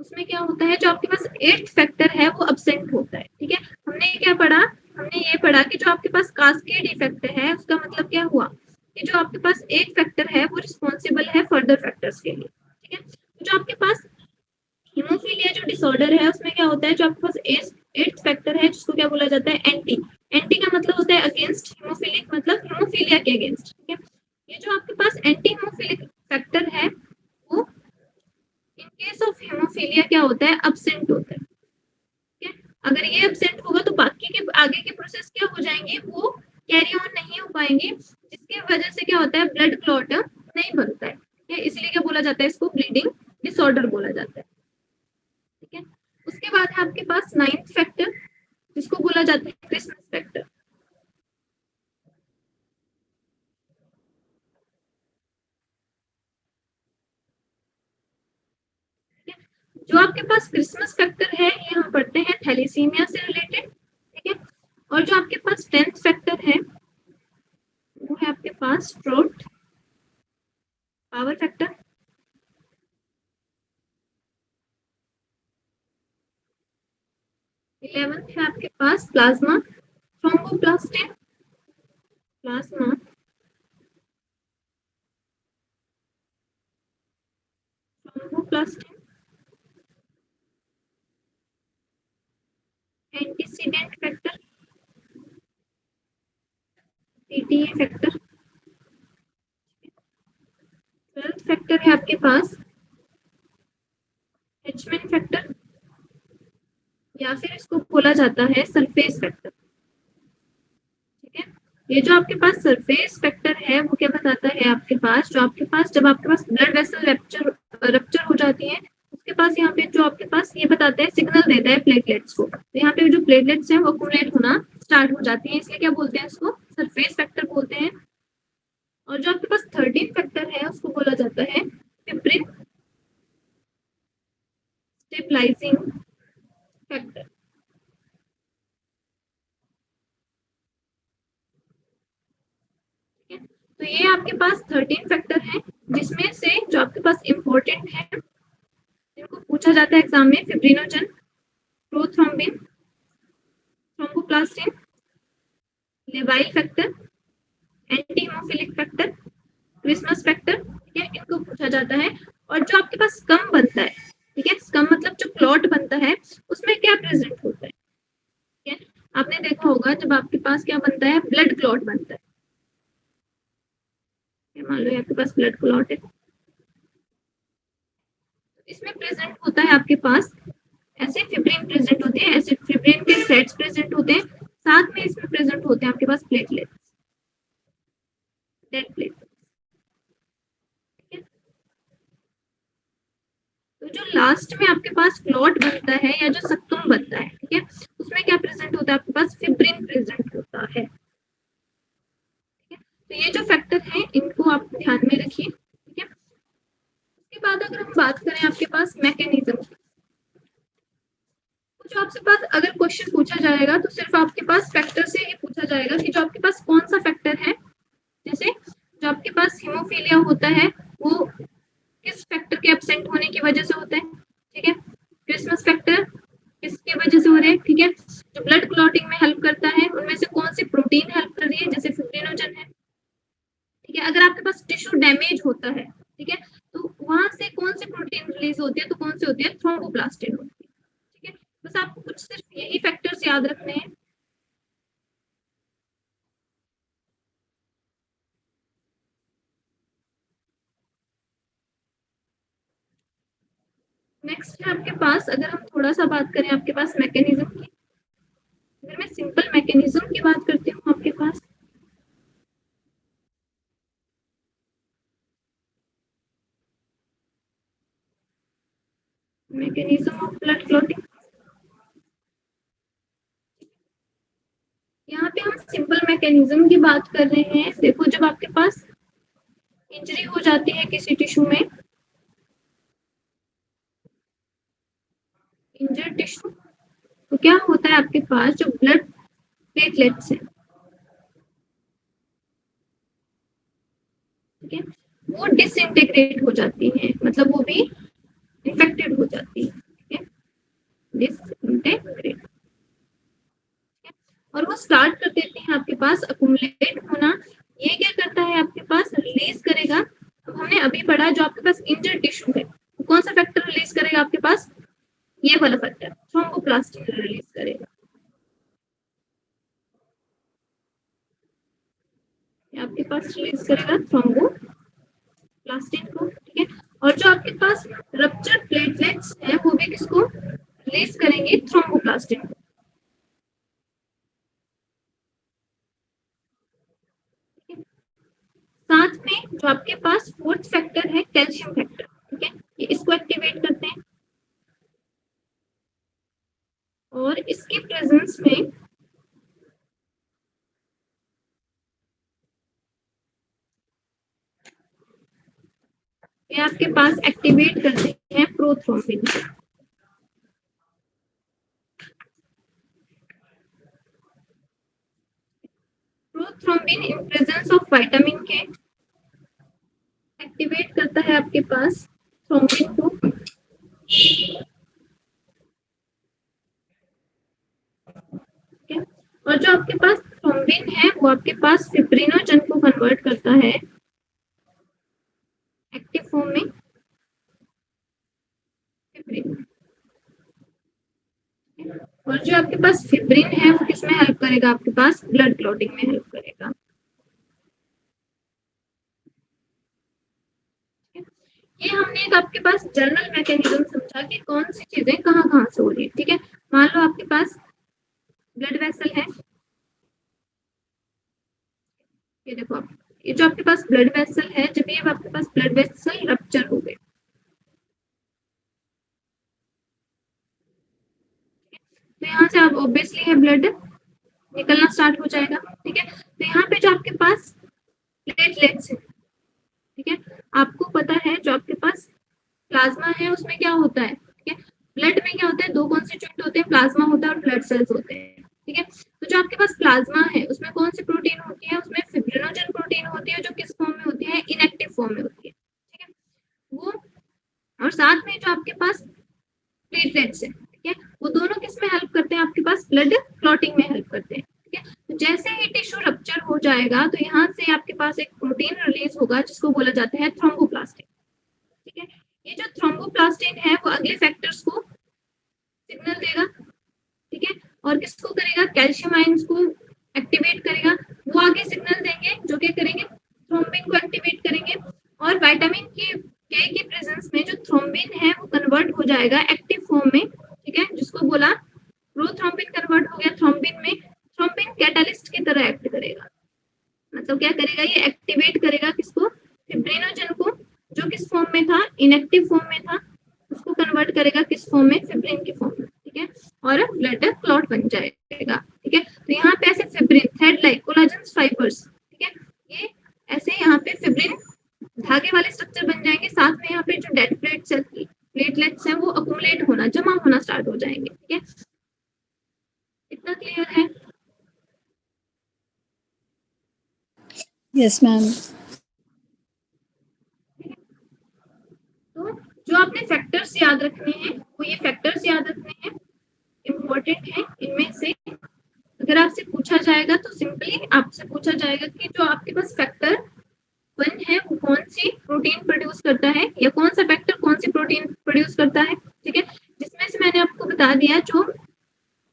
उसमें क्या होता है, जो आपके पास 8th फैक्टर है वो अब्सेंट होता है, ठीक है। हमने क्या पढ़ा? हमने ये पढ़ा कि जो आपके पास कास्केड इफेक्ट है, उसका मतलब क्या हुआ कि जो आपके पास एक फैक्टर है वो रिस्पॉन्सिबल है फर्दर फैक्टर्स के लिए, ठीक है। तो जो आपके पास हीमोफीलिया जो डिसऑर्डर है, उसमें क्या होता है, जो आपके पास 8th फैक्टर है जिसको क्या बोला जाता है? एंटी। एंटी का मतलब होता है अगेंस्ट, हीमोफिलिक मतलब हीमोफीलिया के अगेंस्ट, ठीक है। ये जो आपके पास एंटी हीमोफिलिक फैक्टर है वो इन केस ऑफ हेमोफीलिया क्या होता है? अब्सेंट होता है, ठीक है। अगर ये अब्सेंट होगा तो बाकी के आगे के प्रोसेस क्या हो जाएंगे? वो कैरी ऑन नहीं हो पाएंगे, जिसकी वजह से क्या होता है? ब्लड क्लॉट नहीं बनता है, ठीक है। इसलिए क्या बोला जाता है? इसको ब्लीडिंग डिसऑर्डर बोला जाता है, ठीक है। उसके बाद है आपके पास 9th फैक्टर, जिसको बोला जाता है क्रिसमस फैक्टर। जो आपके पास क्रिसमस फैक्टर है, ये हम पढ़ते हैं थैलेसीमिया से रिलेटेड, ठीक है। और जो आपके पास 10th फैक्टर है वो है आपके पास स्ट्रोट पावर फैक्टर। 11th है आपके पास plasma thromboplastin, plasma thromboplastin antecedent factor, PTA factor. 12th factor है आपके पास एचमेन फैक्टर, या फिर इसको बोला जाता है सरफेस फैक्टर, ठीक है। ये जो आपके पास सरफेस फैक्टर है वो क्या बताता है आपके पास? जो आपके पास जब आपके पास ब्लड वेसल रप्चर हो जाती है, उसके पास यहाँ पे जो आपके पास ये बताता है, सिग्नल देता है प्लेटलेट्स को, तो यहाँ पे जो प्लेटलेट्स हैं वो अकुमुलेट होना स्टार्ट हो जाती है, इसलिए क्या बोलते हैं? इसको सरफेस फैक्टर बोलते हैं। और जो आपके पास 13 फैक्टर है उसको बोला जाता है फिब्रिन स्टेबलाइजिंग फैक्टर, ठीक है। तो ये आपके पास 13 फैक्टर है, जिसमें से जो आपके पास इंपॉर्टेंट है जिनको पूछा जाता है एग्जाम में, फिब्रिनोजन, प्रोथ्रोम्बिन, थ्रोम्बोप्लास्टिन, लेवाइल factor, anti haemophilic factor, Christmas factor, ठीक है, इनको पूछा जाता है। और जो आपके पास स्कम बनता है, ठीक है, स्कम मतलब जो क्लॉट बनता है, उसमें क्या प्रेजेंट होता है, ठीक है। आपने देखा होगा जब आपके पास क्या बनता है? ब्लड क्लॉट बनता है, मान लो आपके पास ब्लड क्लॉट है, इसमें प्रेजेंट होता है आपके पास ऐसे फिब्रिन प्रेजेंट होते हैं, ऐसे फिब्रिन के थ्रेड्स प्रेजेंट होते हैं, साथ में इसमें प्रेजेंट होते हैं आपके पास प्लेटलेट्स, डेड प्लेटलेट्स, ठीक है। तो जो लास्ट में आपके पास क्लॉट बनता है या जो सक्तुम बनता है, ठीक है, उसमें क्या प्रेजेंट होता है? आपके पास फिब्रिन प्रेजेंट होता है, ठीक है। तो ये जो फैक्टर है इनको आप ध्यान में रखिए, ठीक है। उसके बाद अगर हम बात करें आपके पास मैकेनिज्म, जो आपसे पास अगर क्वेश्चन पूछा जाएगा तो सिर्फ आपके पास फैक्टर से ही पूछा जाएगा कि जो आपके पास कौन सा फैक्टर है। जैसे जो आपके पास हीमोफीलिया होता है वो किस फैक्टर के एब्सेंट होने की वजह से होता है, ठीक है। क्रिसमस फैक्टर किसकी वजह से हो रहे हैं, ठीक है। जो ब्लड क्लॉटिंग में हेल्प करता है उनमें से कौन सी प्रोटीन हेल्प कर रही है? जैसे फिब्रिनोजन है, ठीक है। अगर आपके पास टिश्यू डैमेज होता है, ठीक है, तो वहां से कौन सी प्रोटीन रिलीज होती है? तो कौन सी होती है? थ्रोम्बोप्लास्टिन होती है, ठीक है। बस आपको कुछ सिर्फ यही फैक्टर्स याद रखने हैं। नेक्स्ट है आपके पास, अगर हम थोड़ा सा बात करें आपके पास मैकेनिज्म की, अगर मैं सिंपल मैकेनिज्म की बात करती हूँ आपके पास, मैकेनिज्म ऑफ ब्लड क्लॉटिंग, यहाँ पे हम सिंपल मैकेनिज्म की बात कर रहे हैं। देखो जब आपके पास इंजरी हो जाती है किसी टिश्यू में, इंजर्ड टिश्यू, तो क्या होता है आपके पास जो ब्लड प्लेटलेट्स है, ठीक है, वो डिसइंटीग्रेट हो जाती है, मतलब वो भी इन्फेक्टेड हो जाती है, ठीक है, डिसइंटीग्रेट, और वो स्टार्ट कर देते हैं आपके पास अकुमुलेट होना। ये क्या करता है आपके पास, रिलीज करेगा। अब हमने अभी पढ़ा जो आपके पास इंजर्ड टिश्यू है, तो कौन सा फैक्टर रिलीज करेगा आपके पास, ये वाला फैक्टर थ्रोम्बोप्लास्टिन रिलीज करेगा। आपके पास रिलीज करेगा थ्रोम्बोप्लास्टिन को, ठीक है, और जो आपके पास रप्चर प्लेटलेट्स है वो भी किसको रिलीज करेंगे, थ्रोम्बोप्लास्टिन को। साथ में जो आपके पास फोर्थ फैक्टर है कैल्शियम फैक्टर, ठीक है, ये इसको एक्टिवेट करते हैं, और इसके प्रेजेंस में ये आपके पास एक्टिवेट करते हैं prothrombin. Prothrombin in presence of vitamin के एक्टिवेट करता है आपके पास थ्रोम्बिन को, ठीक है, और जो आपके पास थ्रोम्बिन है वो आपके पास फिब्रिनोजन को कन्वर्ट करता है एक्टिव फॉर्म में फिब्रिन, और जो आपके पास फिब्रिन है वो किसमें हेल्प करेगा, आपके पास ब्लड क्लॉटिंग में हेल्प करेगा। ये हमने एक आपके पास जनरल मैकेनिज्म समझा कि कौन सी चीजें कहाँ कहाँ से हो रही है, ठीक है। मान लो आपके पास ब्लड वेसल है, ये देखो आप, ये जो आपके पास ब्लड वेसल है, जब ये आपके पास ब्लड वेसल रप्चर हो गए, तो यहाँ से आप ऑब्वियसली है ब्लड निकलना स्टार्ट हो जाएगा, ठीक है। तो यहाँ पे जो आपके पास प्लेटलेट्स है, ठीक है, आपको पता है जो आपके पास प्लाज्मा है उसमें क्या होता है, ठीक है, ब्लड में क्या होता है, दो कॉन्स्टिट्यूएंट होते हैं, प्लाज्मा होता है और ब्लड सेल्स होते हैं, ठीक है। तो जो आपके पास प्लाज्मा है उसमें कौन सी प्रोटीन होती है, उसमें फिब्रिनोजन प्रोटीन होती है, जो किस फॉर्म में होती है, इनएक्टिव फॉर्म में होती है, ठीक है, वो, और साथ में जो आपके पास प्लेटलेट्स है, ठीक है, वो दोनों किस में हेल्प करते हैं, आपके पास ब्लड क्लॉटिंग में हेल्प करते हैं, ठीक है। तो जैसे ही टिश्यू रप्चर हो जाएगा तो यहाँ से आपके पास एक प्रोटीन रिलीज होगा जिसको बोला जाता है थ्रोम्बोप्लास्टिन, ठीक है। ये जो थ्रोम्बोप्लास्टिन है वो अगले फैक्टर्स को सिग्नल देगा, ठीक है, और किसको करेगा, कैल्शियम आयंस को एक्टिवेट करेगा, वो आगे सिग्नल देंगे जो क्या करेंगे, थ्रोम्बिन को एक्टिवेट करेंगे, और विटामिन के की प्रेजेंस में जो थ्रोम्बिन है वो कन्वर्ट हो जाएगा एक्टिव फॉर्म में, ठीक है, जिसको बोला प्रोथ्रोम्बिन कन्वर्ट हो गया थ्रोम्बिन में। थ्रोम्बिन कैटालिस्ट की तरह एक्ट करेगा, मतलब क्या करेगा, ये एक्टिवेट करेगा किसको, फिब्रिनोजन को, जो किस फॉर्म में था, इनएक्टिव फॉर्म में था, उसको कन्वर्ट करेगा किस फॉर्म में, फिब्रिन की फॉर्म में, ठीक है, और ब्लड क्लॉट बन जाएगा, ठीक है। तो यहाँ पे ऐसे fibrin thread like collagen fibres, ठीक है, ये ऐसे यहाँ पे फिब्रिन धागे वाले स्ट्रक्चर बन जाएंगे, साथ में यहाँ पे जो डेड प्लेटलेट्स हैं वो अकुमुलेट होना, जमा होना स्टार्ट हो जाएंगे, ठीक है। इतना क्लियर है। Yes, ma'am. तो जो आपने फैक्टर्स याद रखने हैं वो ये फैक्टर्स याद रखने हैं, इम्पोर्टेंट है। इनमें से अगर आपसे पूछा जाएगा तो सिंपली आपसे पूछा जाएगा कि जो आपके पास फैक्टर 1 है वो कौन सी प्रोटीन प्रोड्यूस करता है, या कौन सा फैक्टर कौन सी प्रोटीन प्रोड्यूस करता है, ठीक है। जिसमें से मैंने आपको बता दिया जो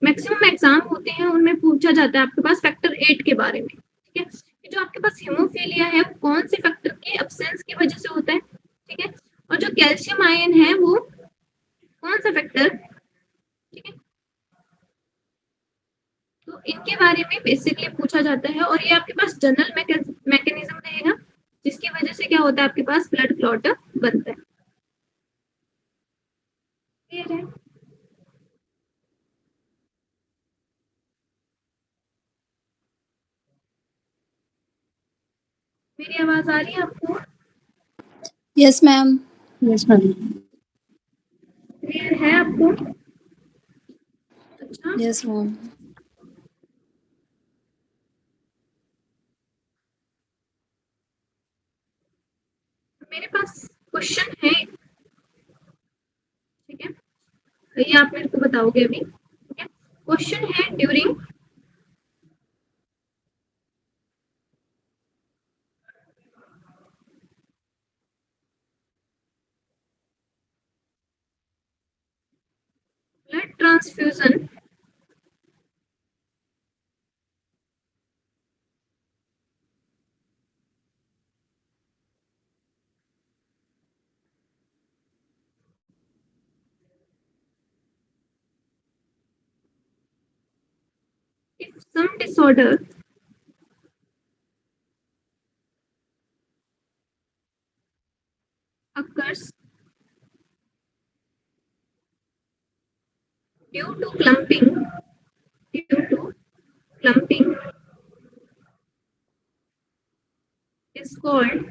मैक्सिमम एग्जाम होते हैं उनमें पूछा जाता है आपके पास फैक्टर 8 के बारे में, ठीक है, कि जो आपके पास हीमोफीलिया है वो कौन से फैक्टर के एब्सेंस की वजह से होता है, ठीक है, और जो कैल्शियम आयन है वो कौन सा फैक्टर, ठीक है। तो इनके बारे में बेसिकली पूछा जाता है और ये आपके पास जनरल मैकेनिज्म रहेगा जिसकी वजह से क्या होता है आपके पास ब्लड क्लॉट बनता है। क्लियर है? मेरी आवाज आ रही है आपको? Yes ma'am. Yes ma'am. Clear है आपको? अच्छा, यस मैम। मेरे पास क्वेश्चन है, ठीक है, तो ये आप मेरे को बताओगे अभी, ठीक है। क्वेश्चन है, during blood transfusion if some disorder occurs due to clumping is called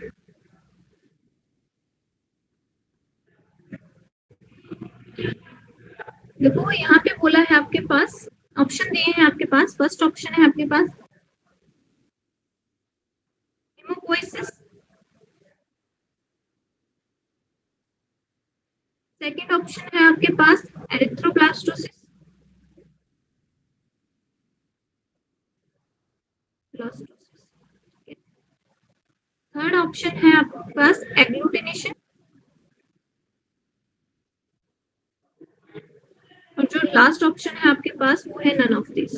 देखो यहाँ पे बोला है आपके पास, ऑप्शन दिए हैं आपके पास। फर्स्ट ऑप्शन है आपके पास हेमोपोइसिस, सेकंड ऑप्शन है आपके पास एरिथ्रोब्लास्टोसिस, थर्ड ऑप्शन है आपके पास एग्लूटिनेशन, और जो लास्ट ऑप्शन है आपके पास वो है नन ऑफ दिस।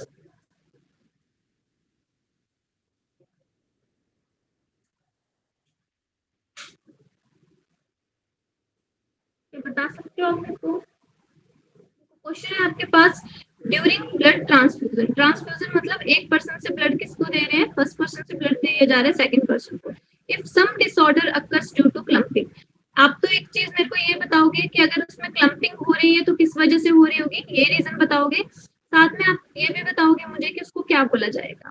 ये बता सकते हो आप मेरे को? क्वेश्चन है आपके पास ड्यूरिंग ब्लड ट्रांसफ्यूजन, ट्रांसफ्यूजन मतलब एक पर्सन से ब्लड किसको दे रहे हैं, फर्स्ट पर्सन से ब्लड दिया जा रहा है सेकंड पर्सन को। If some disorder occurs due to clumping, आप तो एक चीज मेरे को ये बताओगे कि अगर उसमें क्लम्पिंग हो रही है तो किस वजह से हो रही होगी, ये रीजन बताओगे। साथ में आप ये भी बताओगे मुझे कि उसको क्या बोला जाएगा।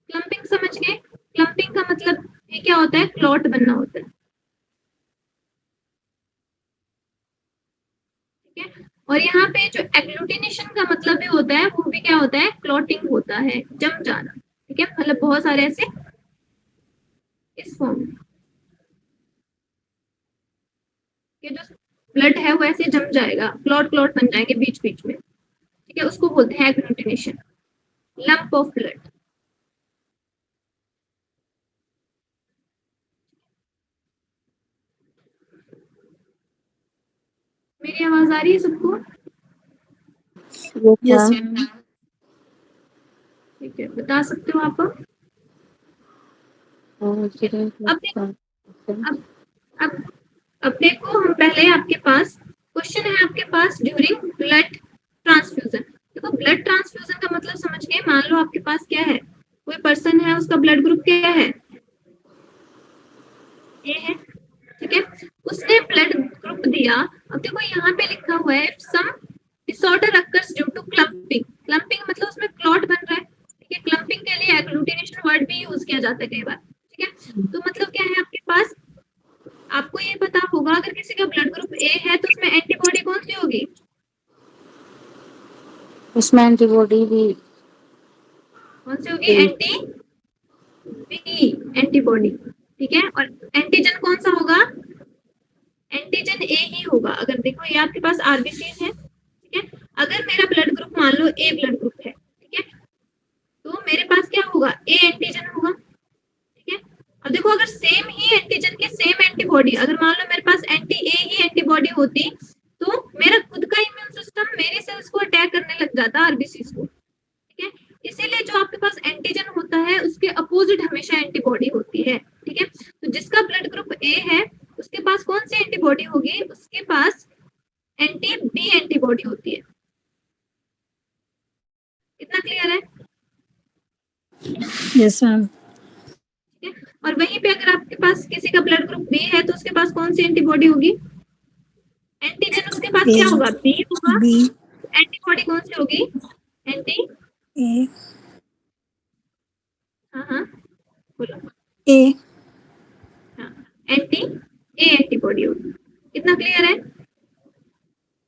क्लम्पिंग समझ गए? क्लम्पिंग का मतलब ये क्या होता है, क्लॉट बनना होता है, ठीक है। और यहाँ पे जो एग्लूटिनेशन का मतलब भी होता है वो भी क्या होता है, क्लॉटिंग होता है, जम जाना, ठीक है। मतलब बहुत सारे ऐसे इस फॉर्म के जो ब्लड है वो ऐसे जम जाएगा, क्लॉट क्लॉट बन जाएंगे बीच बीच में, ठीक है, उसको बोलते हैं एग्लूटिनेशन, लंप ऑफ ब्लड। मेरी आवाज आ रही है सबको? Yes ma'am. ठीक है, बता सकते हो आप? अब अब अब अब देखो, हम पहले आपके पास क्वेश्चन है आपके पास ड्यूरिंग ब्लड ट्रांसफ्यूजन। देखो ब्लड ट्रांसफ्यूजन का मतलब समझ गए। मान लो आपके पास क्या है, कोई पर्सन है, उसका ब्लड ग्रुप क्या है, ए है, ठीक है। उसने ब्लड ग्रुप दिया। अब देखो यहाँ पे लिखा हुआ है some disorder occurs due to clumping, clumping मतलब उसमें क्लॉट बन रहा है, ठीक है। क्लम्पिंग के लिए एग्लूटिनेशन वर्ड भी यूज किया जाता है कई बार, ठीक है। तो मतलब क्या है आपके पास, आपको ये पता होगा अगर किसी का ब्लड ग्रुप ए है तो उसमें एंटीबॉडी कौन सी होगी, उसमें एंटीबॉडी भी कौन सी होगी, एंटी बी एंटीबॉडी, ठीक है। और एंटीजन कौन सा होगा, एंटीजन ए ही होगा। अगर देखो ये आपके पास आरबीसी है, ठीक है। अगर मेरा ब्लड ग्रुप मान लो ए ब्लड ग्रुप है, ठीक है, तो मेरे पास क्या होगा, ए एंटीजन होगा, ठीक है। अब देखो अगर सेम ही एंटीजन के सेम एंटीबॉडी, अगर मान लो मेरे पास एंटी ए ही एंटीबॉडी होती तो मेरा खुद का इम्यून सिस्टम मेरे सेल्स को अटैक करने लग जाता आरबीसी को, ठीक है। इसीलिए जो आपके पास एंटीजन होता है उसके अपोजिट हमेशा एंटीबॉडी होती है, ठीक है। तो जिसका ब्लड ग्रुप ए है उसके पास कौन सी एंटीबॉडी होगी, उसके पास एंटीबॉडी होती है। इतना क्लियर है? Yes ma'am. ठीक है, और वहीं पे अगर आपके पास किसी का ब्लड ग्रुप बी है तो उसके पास कौन सी एंटीबॉडी होगी? एंटीजन उसके पास ए क्या होगा? बी होगा। बी एंटीबॉडी कौन सी होगी? एंटी, ए हाँ हाँ बोलो, ए हाँ एंटी ए एंटीबॉडी होगी। इतना क्लियर है?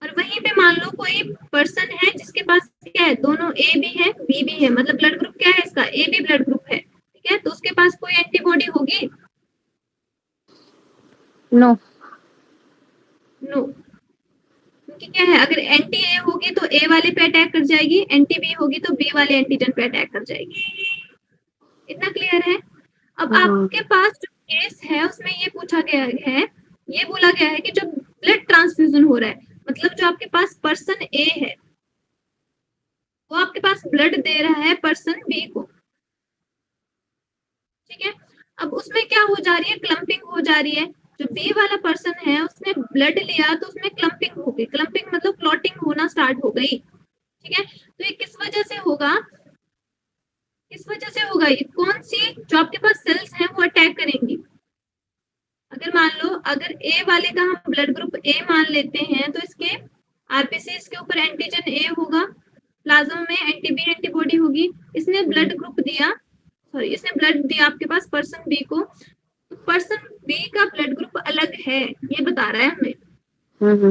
और वहीं पे मान लो कोई पर्सन है जिसके पास क्या है, दोनों ए भी है बी भी है, मतलब ब्लड ग्रुप क्या है इसका, ए बी ब्लड ग्रुप है, ठीक है, तो उसके पास कोई एंटीबॉडी होगी? नो। नो, क्योंकि क्या है, अगर एंटी ए होगी तो ए वाले पे अटैक कर जाएगी, एंटी बी होगी तो बी वाले एंटीजन पे अटैक कर जाएगी। इतना क्लियर है? अब आपके पास जो केस है उसमें ये पूछा गया है, ये बोला गया है कि जो ब्लड ट्रांसफ्यूजन हो रहा है, मतलब जो आपके पास पर्सन ए है वो आपके पास ब्लड दे रहा है पर्सन बी को, ठीक है। अब उसमें क्या हो जा रही है, क्लम्पिंग हो जा रही है। जो बी वाला पर्सन है उसने ब्लड लिया तो उसमें क्लम्पिंग हो गई, क्लम्पिंग मतलब क्लॉटिंग होना स्टार्ट हो गई, ठीक है। तो ये किस वजह से होगा, किस वजह से होगा, ये कौन सी जो आपके पास सेल्स हैं वो अटैक करेंगी? अगर मान लो, अगर ए वाले का हम ब्लड ग्रुप ए मान लेते हैं तो इसके आरबीसीज के ऊपर एंटीजन ए होगा, प्लाज्मा में एंटी बी एंटीबॉडी होगी, इसने ब्लड ग्रुप दिया, सॉरी इसने ब्लड दिया आपके पास पर्सन बी को, तो पर्सन बी का ब्लड ग्रुप अलग है, ये बता रहा है हमें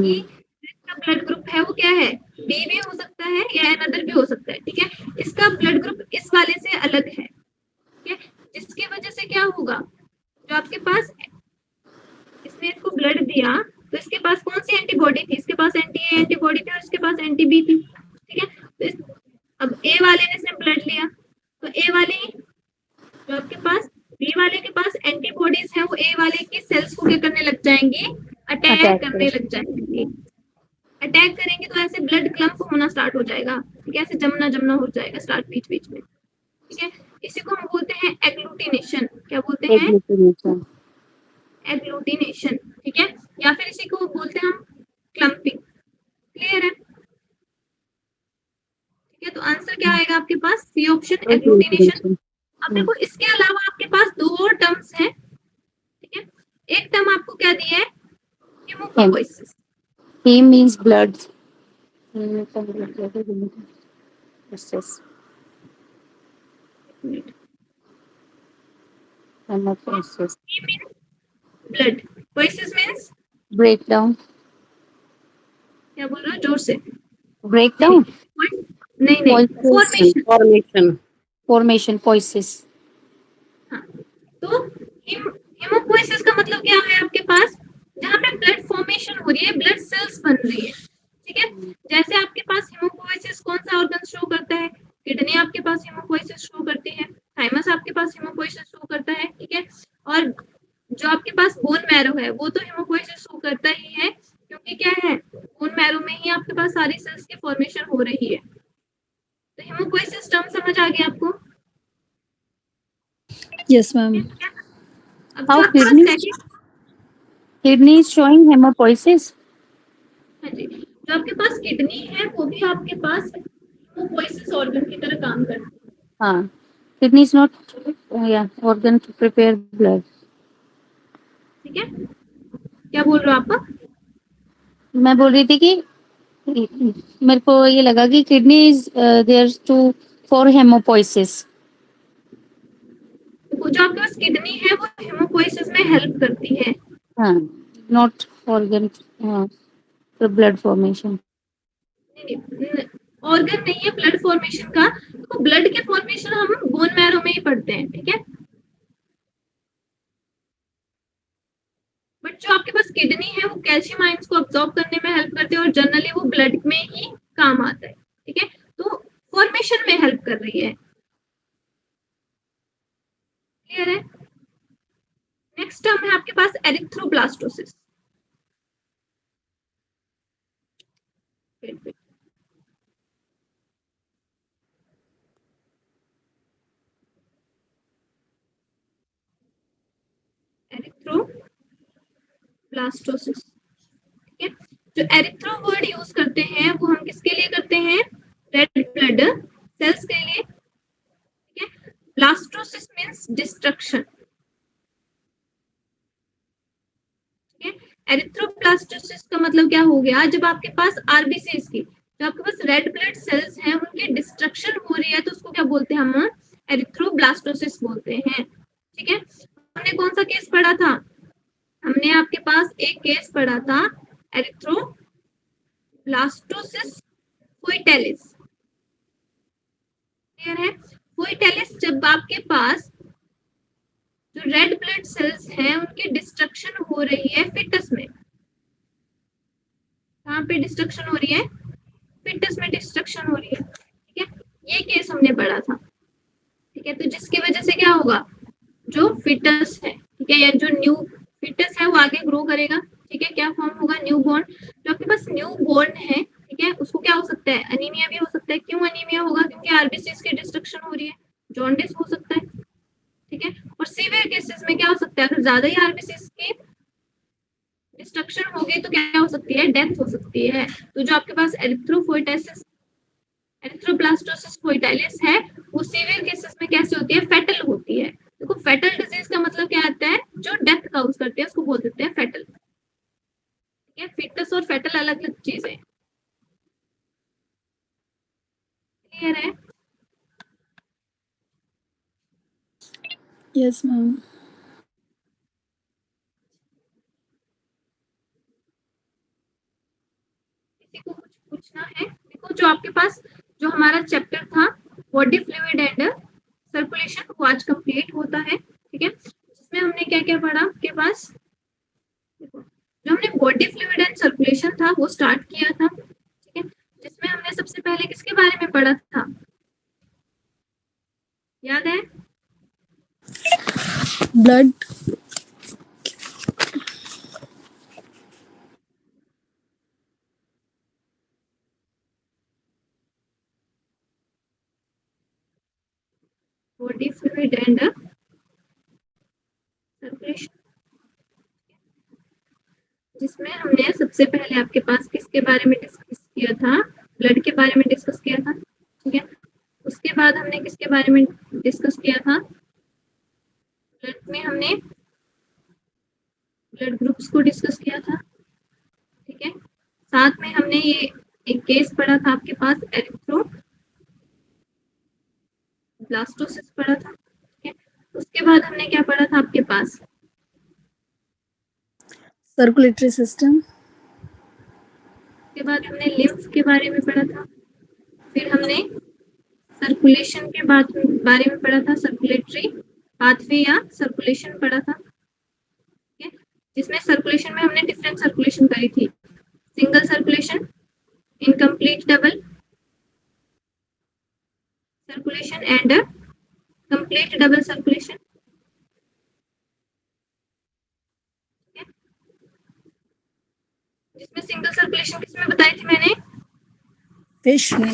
कि जिसका ब्लड ग्रुप है वो क्या है, बी भी हो सकता है या अनदर भी हो सकता है, ठीक है। इसका ब्लड ग्रुप इस वाले से अलग है, ठीक है, जिसकी वजह से क्या होगा, जो आपके पास, इसने इसको ब्लड दिया तो इसके पास कौन सी एंटीबॉडी थी, इसके पास एंटी ए एंटीबॉडी थी और इसके पास एंटी बी थी, ठीक है। तो अब ए वाले ने इसने ब्लड लिया तो ए वाले, जो आपके पास बी वाले के पास एंटीबॉडीज हैं वो ए वाले की सेल्स को क्या करने लग जाएंगी, अटैक करने लग जाएंगे। अटैक करेंगे तो ऐसे ब्लड क्लम्प होना स्टार्ट हो जाएगा, ठीक है, ऐसे जमना जमना हो जाएगा स्टार्ट बीच बीच में, ठीक है। इसी को हम बोलते हैं एग्लूटिनेशन, क्या बोलते हैं? एग्लूटिनेशन, ठीक है, या फिर इसी को बोलते हैं हम क्लम्पिंग। क्लियर है? ठीक है, तो आंसर क्या आएगा आपके पास, सी ऑप्शन एग्लूटिनेशन। अब देखो इसके अलावा आपके पास दो और टर्म्स हैं, ठीक है। एक टर्म आपको क्या दिया है, haemopoiesis, He means blood. Hemopoiesis. Blood, poiesis means Breakdown. क्या बोल रहे हो जोर से? Breakdown. नहीं नहीं, फॉर्मेशन, फॉर्मेशन Formation. Poiesis. हाँ, तो हेमोपोइसिस का मतलब क्या है आपके पास, जहाँ पे ब्लड फॉर्मेशन हो रही है, ब्लड सेल्स बन रही है, ठीक है। जैसे आपके पास हेमोपोइसिस कौन सा ऑर्गन शो करता है, किडनी आपके पास हेमोपोइसिस शो करती है, थाइमस आपके पास हेमोपोइसिस शो करता है, ठीक है। और जो आपके पास बोन मैरो है वो तो हेमोपोइसिस शो करता ही है, क्योंकि क्या है, बोन मैरो में ही आपके पास सारी सेल्स की फॉर्मेशन हो रही है। तो हेमोपोइसिस टर्म समझ आ गया आपको? Yes ma'am. अब जो How आपके पास kidney? Second, Kidney is showing hematopoiesis. हाँ जी, जो आपके पास किडनी है वो भी आपके पास हेमोपोइसिस ऑर्गन की तरह काम करती हाँ. Kidney is not, yeah, organ to prepare blood. है, ठीक है। क्या बोल रहे हो आप? मैं बोल रही थी कि मेरे को ये लगा कि kidney is there to for haemopoiesis. वो जो आपके पास किडनी है वो हेमोपोइसिस में हेल्प करती है, हाँ, not organ for blood formation. Organ नहीं है ब्लड फॉर्मेशन का, तो ब्लड के फॉर्मेशन हम बोन मैरो में ही पढ़ते हैं, ठीक है। बट जो आपके पास किडनी है वो कैल्शियम आयंस को अब्सॉर्ब करने में हेल्प करते हैं और जनरली वो ब्लड में ही काम आता है, ठीक है, तो फॉर्मेशन में हेल्प कर रही है। क्लियर है? नेक्स्ट टर्म है आपके पास एरिथ्रोब्लास्टोसिस। एरिथ्रोब्लास्टोसिस, ठीक है, जो एरिथ्रो वर्ड यूज करते हैं वो हम किसके लिए करते हैं? रेड ब्लड सेल्स के लिए, ठीक है। ब्लास्टोसिस मींस डिस्ट्रक्शन, ठीक है। एरिथ्रोब्लास्टोसिस का मतलब क्या हो गया? जब आपके पास आरबीसीज की, जो आपके पास रेड ब्लड सेल्स हैं, उनकी डिस्ट्रक्शन हो रही है, तो उसको क्या बोलते हैं हम? एरिथ्रोब्लास्टोसिस बोलते हैं, ठीक है। हमने कौन सा केस पढ़ा था? हमने आपके पास एक केस पढ़ा था एरिथ्रोब्लास्टोसिस फोइटेलिस, क्लियर है? फोइटेलिस जब आपके पास जो रेड ब्लड सेल्स हैं उनकी डिस्ट्रक्शन हो रही है फिटस में, कहाँ पे डिस्ट्रक्शन हो रही है? फिटस में डिस्ट्रक्शन हो रही है, ठीक है। ये केस हमने पढ़ा था, ठीक है। तो जिसकी वजह से क्या होगा? जो फिटस है, ठीक है, या जो न्यू फिटस है वो आगे ग्रो करेगा, ठीक है। क्या फॉर्म होगा? New born. जो आपके पास न्यू बॉर्न है, ठीक है, उसको क्या हो सकता है? अनीमिया भी हो सकता है। क्यों अनीमिया होगा? क्योंकि आरबीसीज की डिस्ट्रक्शन हो रही है। जॉन्डिस हो सकता है, ठीक है। और सीवियर केसेस में क्या हो सकता है? अगर ज्यादा ही आरबीसीज की डिस्ट्रक्शन हो गई तो क्या हो सकती है? डेथ हो सकती है। तो जो आपके पास एरिथ्रोफोइटेसिस एरिथ्रोब्लास्टोसिस फोइटाइलिस है, वो सीवियर केसेस में कैसे होती है? फेटल होती है। देखो फेटल डिजीज का मतलब क्या आता है? जो डेथ काउज करती है उसको बोल देते हैं फेटल, ठीक है। फिटस और फेटल अलग अलग चीजें, क्लियर है? Yes, ma'am. किसी को कुछ पूछना है? देखो जो आपके पास जो हमारा चैप्टर था बॉडी फ्लूइड एंड सर्कुलेशन, वो आज कंप्लीट होता है, ठीक है। जिसमें हमने क्या क्या पढ़ा आपके पास? देखो जो हमने बॉडी फ्लूइड एंड सर्कुलेशन था वो स्टार्ट किया था, ठीक है। जिसमें हमने सबसे पहले किसके बारे में पढ़ा था? याद है? Blood. Body fluid and circulation, जिसमें हमने सबसे पहले आपके पास किसके बारे में डिस्कस किया था? ब्लड के बारे में डिस्कस किया था, ठीक है। उसके बाद हमने किसके बारे में डिस्कस किया था? ब्लड में हमने ब्लड ग्रुप्स को डिस्कस किया था, ठीक है। साथ में हमने ये एक केस पढ़ा था आपके पास एरिथ्रोब्लास्टोसिस पढ़ा था, ठीक है। उसके बाद हमने क्या पढ़ा था आपके पास? Circulatory system. उसके बाद हमने लिम्फ के बारे में पढ़ा था। फिर हमने सर्कुलेशन के बारे में पढ़ा था, सर्कुलेटरी पाथवे या सर्कुलेशन पढ़ा था, ठीक है। जिसमें सर्कुलेशन में हमने डिफरेंट सर्कुलेशन करी थी, single circulation, incomplete double circulation and complete double circulation, ठीक है। जिसमें सिंगल सर्कुलेशन किसमें बताई थी मैंने? Fish में.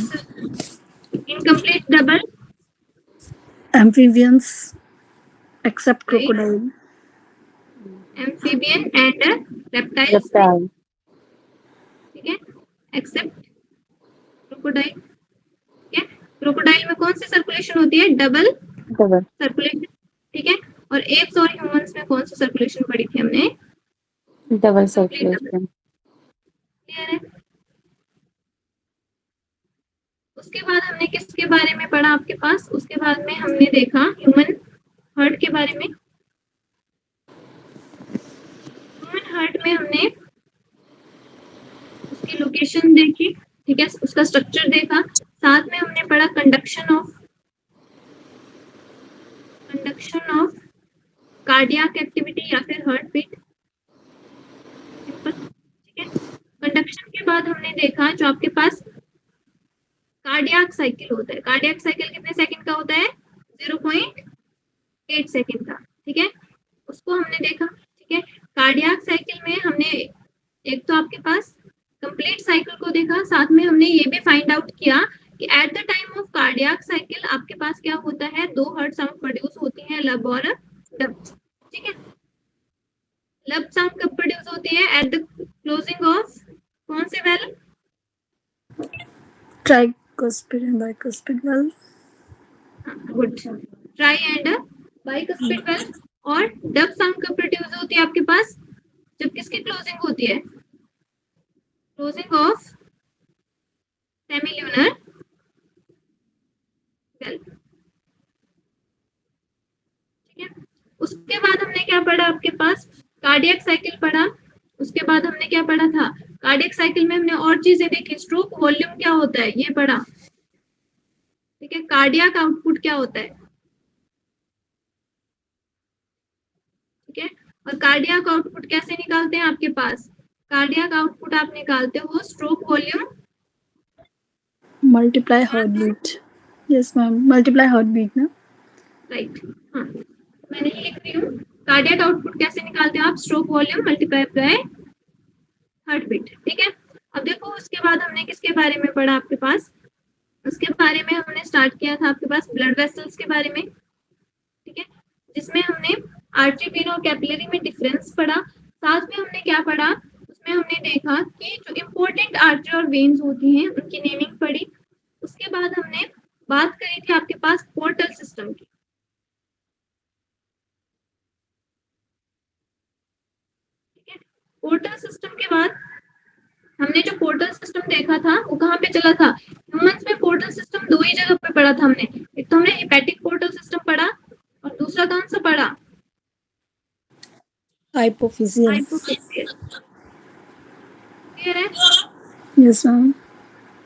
Incomplete double Amphibians except crocodile. Amphibian and reptiles, reptile, ठीक है, एक्सेप्ट क्रोकोडाइल, ठीक है। क्रोकोडाइल में कौन सी सर्कुलेशन होती है? डबल डबल सर्कुलेशन, ठीक है। और एप्स और ह्यूमंस में कौन सी सर्कुलेशन पढ़ी थी हमने? Double complete double, circulation. Clear है? उसके बाद हमने किसके बारे में पढ़ा आपके पास? उसके बाद में हमने देखा ह्यूमन हार्ट के बारे में। ह्यूमन हार्ट में हमने उसकी लोकेशन देखी, ठीक है, उसका स्ट्रक्चर देखा। साथ में हमने पढ़ा कंडक्शन ऑफ कार्डियक एक्टिविटी या फिर हार्ट बीट, ठीक है। कंडक्शन के बाद हमने देखा जो आपके पास कार्डियक साइकिल होता है। कार्डियक साइकिल कितने सेकंड का होता है? 0.8 सेकंड का, ठीक है। उसको हमने देखा, ठीक है। कार्डियक साइकिल में हमने एक तो आपके पास कंप्लीट साइकिल को देखा, साथ में हमने ये भी फाइंड आउट किया कि at the time of cardiac cycle आपके पास क्या होता है? दो हार्ट साउंड प्रोड्यूस होती हैं, लब और डब, ठीक है। लब साउंड कब प्रोड्यूस होती है? एट द क्लोजिंग ऑफ कौन से well? Tricuspid and bicuspid valve. Good, try and bicuspid well. और डब साउंड कब प्रोड्यूस होती है आपके पास? जब किसकी क्लोजिंग होती है? Closing of सेमील्यूनर well. ठीक है, उसके बाद हमने क्या पढ़ा आपके पास? कार्डियक साइकिल पढ़ा। उसके बाद हमने क्या पढ़ा था? कार्डियक साइकिल में हमने और चीजें देखी। स्ट्रोक वॉल्यूम क्या होता है ये पढ़ा। ठीक है, कार्डियक आउटपुट क्या होता है? ठीक है, और कार्डियक आउटपुट कैसे निकालते हैं आपके पास? कार्डियक आउटपुट आप निकालते हो stroke volume Multiply heartbeat. Yes, ma'am. Multiply heartbeat, na? Right. हाँ, मैंने ये लिख रही हूँ। कार्डियक आउटपुट कैसे निकालते हैं आप? Stroke volume multiply by heart beat. ठीक है, अब देखो उसके बाद हमने किसके बारे में पढ़ा आपके पास? उसके बारे में हमने स्टार्ट किया था आपके पास ब्लड वेसल्स के बारे में। ठीक है, जिसमें हमने आर्टरी वेन और कैपिलरी में डिफरेंस पढ़ा। साथ में हमने क्या पढ़ा? उसमें हमने देखा कि जो इम्पोर्टेंट आर्टरी और वेन्स होती हैं उनकी नेमिंग पढ़ी। उसके बाद हमने बात करी थी आपके पास पोर्टल सिस्टम की। पोर्टल सिस्टम के बाद हमने जो पोर्टल सिस्टम देखा था वो कहाँ पे चला था? ह्यूमंस में पोर्टल सिस्टम दो ही जगह पे पढ़ा था हमने। एक तो हमने हेपेटिक पोर्टल सिस्टम पढ़ा और दूसरा कौन सा पढ़ा? Hypophyseal. हाइपोफिजियल। क्लियर है? Yes, ma'am.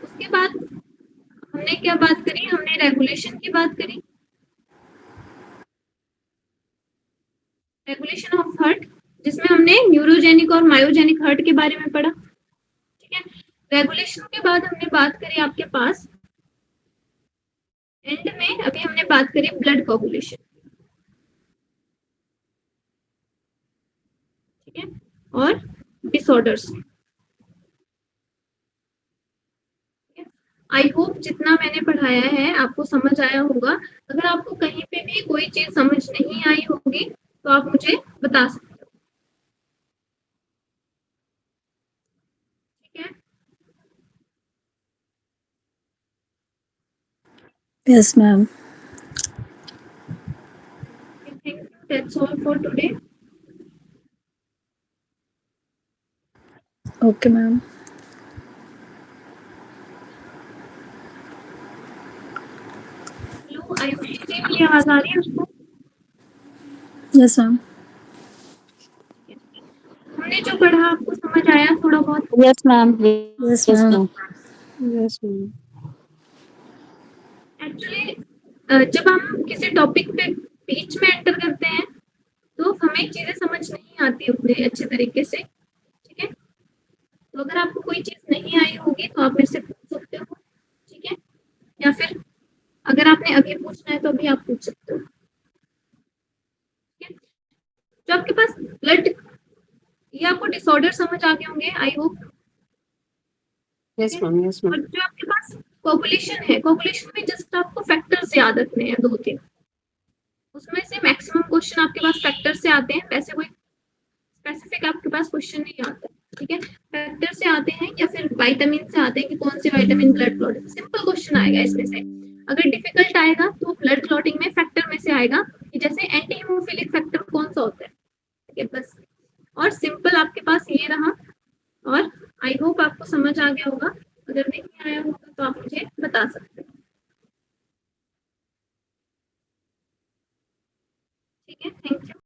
उसके बाद हमने क्या बात करी? हमने रेगुलेशन की बात करी। रेगुलेशन ऑफ हार्ट, जिसमें हमने न्यूरोजेनिक और मायोजेनिक हार्ट के बारे में पढ़ा। ठीक है, रेगुलेशन के बाद हमने बात करी आपके पास एंड में, अभी हमने बात करी ब्लड कोगुलेशन। ठीक है, और डिसऑर्डर्स। आई होप जितना मैंने पढ़ाया है आपको समझ आया होगा। अगर आपको कहीं पे भी कोई चीज समझ नहीं आई होगी तो आप मुझे बता सकते हो। ठीक है, Yes, ma'am. Thank you, that's all for today. Okay, ma'am. Hello, I hope की आवाज आ रही है आपको? Yes, ma'am. हमने जो पढ़ा आपको समझ आया थोड़ा बहुत? Yes, ma'am. Yes, Yes, ma'am. ma'am. Yes, ma'am. Actually जब हम किसी टॉपिक पे बीच में एंटर करते हैं तो हमें चीजें समझ नहीं आती उतने अच्छे तरीके से। ठीक है, तो अगर आपको कोई चीज नहीं आई होगी तो आप मेरे से पूछ सकते हो। ठीक है, या फिर अगर आपने अभी पूछना है तो अभी आप पूछ सकते हो। ठीक है, जो आपके पास ब्लड, ये आपको डिसऑर्डर समझ आ गए होंगे I hope. Yes, ma'am. Yes, और ma'am. जो आपके पास कोगुलेशन है, कोगुलेशन में जस्ट आपको फैक्टर्स याद रखने हैं दो तीन। उसमें से मैक्सिमम क्वेश्चन आपके पास फैक्टर से आते हैं, वैसे कोई स्पेसिफिक आपके पास क्वेश्चन नहीं आता। ठीक है, फैक्टर से आते हैं या फिर विटामिन से आते हैं कि कौन से vitamin blood clotting. Simple question आएगा इसमें से। अगर डिफिकल्ट आएगा तो ब्लड क्लॉटिंग में फैक्टर में से आएगा कि जैसे एंटी हीमोफिलिक फैक्टर कौन सा होता है। ठीक है, बस। और सिंपल आपके पास ये रहा, और आई होप आपको समझ आ गया होगा। अगर नहीं आया होगा तो आप मुझे बता सकते हैं।